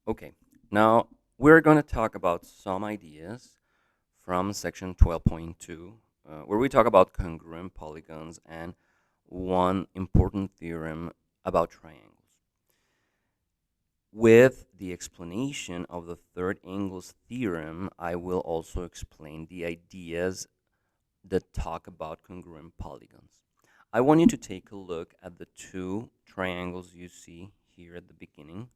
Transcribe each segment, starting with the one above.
Okay, now we're going to talk about some ideas from section 12.2, where we talk about congruent polygons and one important theorem about triangles. With the explanation of the third angles theorem, I will also explain the ideas that talk about congruent polygons. I want you to take a look at the two triangles you see here at the beginning,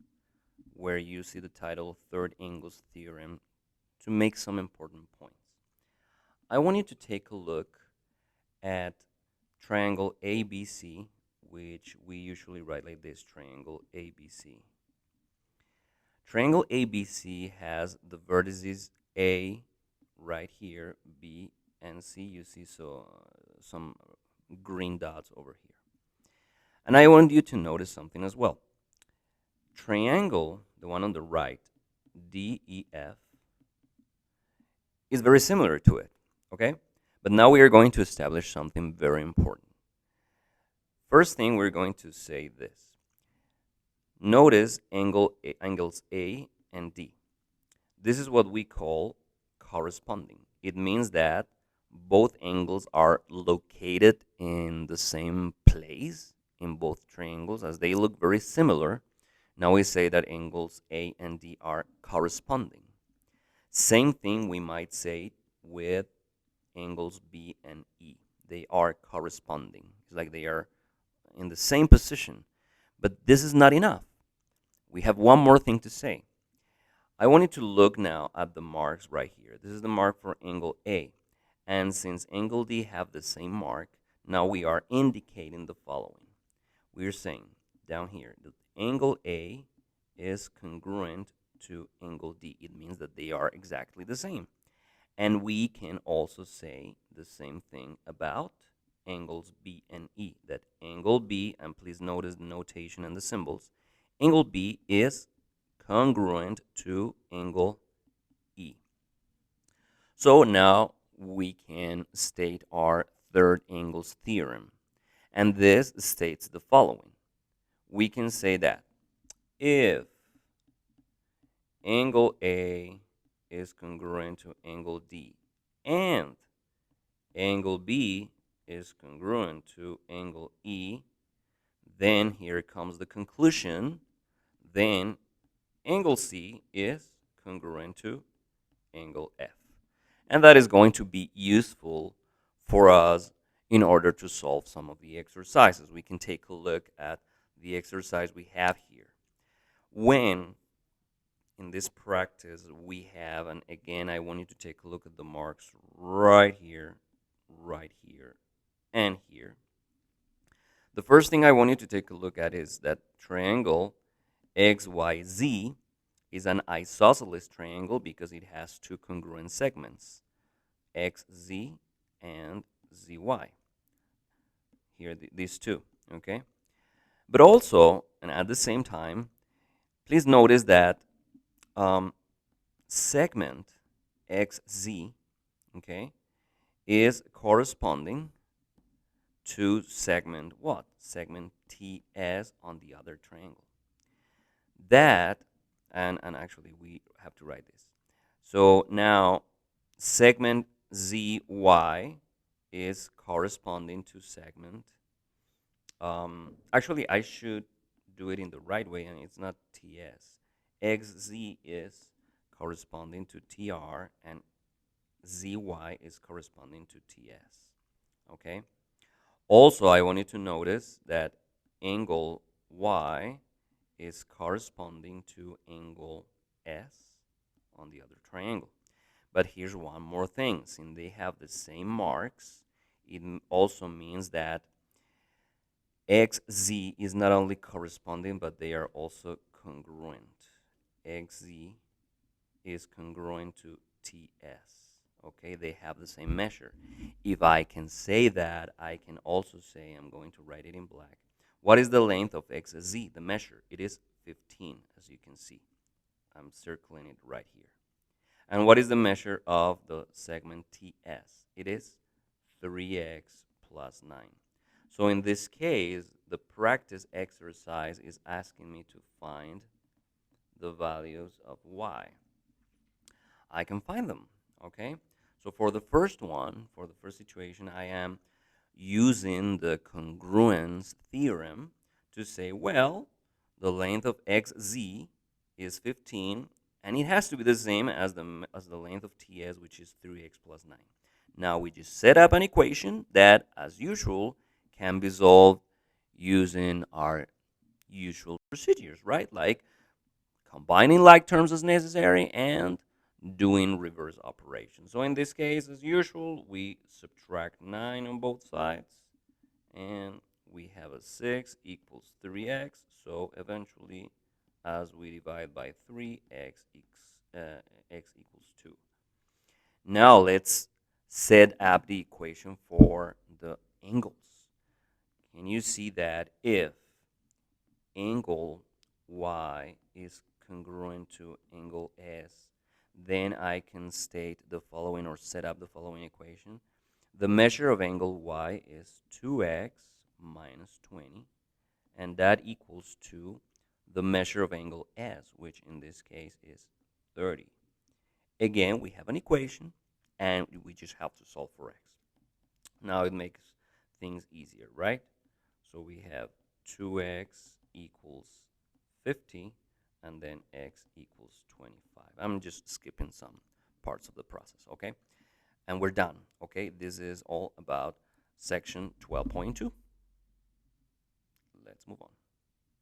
where you see the title Third Angles Theorem, to make some important points. I want you to take a look at triangle ABC, which we usually write like this, triangle ABC. Triangle ABC has the vertices A right here, B and C. You see some green dots over here. And I want you to notice something as well. Triangle, the one on the right, DEF, is very similar to it, okay? But now we are going to establish something very important. First thing, we're going to say this. Notice angles A and D. This is what we call corresponding. It means that both angles are located in the same place in both triangles, as they look very similar. Now we say that angles A and D are corresponding. Same thing we might say with angles B and E. They are corresponding. It's like they are in the same position. But this is not enough. We have one more thing to say. I want you to look now at the marks right here. This is the mark for angle A. And since angle D have the same mark, now we are indicating the following. We're saying down here that angle A is congruent to angle D. It means that they are exactly the same. And we can also say the same thing about angles B and E, that angle B, and please notice the notation and the symbols, angle B is congruent to angle E. So now we can state our third angles theorem. And this states the following. We can say that if angle A is congruent to angle D and angle B is congruent to angle E, then here comes the conclusion, then angle C is congruent to angle F. And that is going to be useful for us in order to solve some of the exercises. We can take a look at the exercise we have here. When in this practice we have, and again I want you to take a look at the marks right here, and here. The first thing I want you to take a look at is that triangle XYZ is an isosceles triangle because it has two congruent segments, XZ and ZY. Here, these two, okay? But also, and at the same time, please notice that segment XZ, okay, is corresponding to segment what? Segment TS on the other triangle. That, and actually we have to write this. So now segment ZY is corresponding to segment. Actually, I should do it in the right way, and it's not TS. XZ is corresponding to TR, and ZY is corresponding to TS. Okay? Also, I want you to notice that angle Y is corresponding to angle S on the other triangle. But here's one more thing. Since they have the same marks, it also means that XZ is not only corresponding, but they are also congruent. XZ is congruent to TS. Okay, they have the same measure. If I can say that, I can also say, I'm going to write it in black. What is the length of XZ, the measure? It is 15, as you can see. I'm circling it right here. And what is the measure of the segment TS? It is 3x plus 9. So in this case, the practice exercise is asking me to find the values of y. I can find them, okay? So for the first one, for the first situation, I am using the congruence theorem to say, well, the length of xz is 15, and it has to be the same as the length of ts, which is 3x plus 9. Now we just set up an equation that, as usual, can be solved using our usual procedures, right? Like combining like terms as necessary and doing reverse operations. So in this case, as usual, we subtract 9 on both sides, and we have a 6 equals 3x. So eventually, as we divide by 3, x equals 2. Now let's set up the equation for the angles. Can you see that if angle y is congruent to angle s, then I can state the following, or set up the following equation. The measure of angle y is 2x minus 20, and that equals to the measure of angle s, which in this case is 30. Again, we have an equation, and we just have to solve for x. Now it makes things easier, right? So we have 2x equals 50, and then x equals 25. I'm just skipping some parts of the process, okay? And we're done, okay? This is all about section 12.2. Let's move on.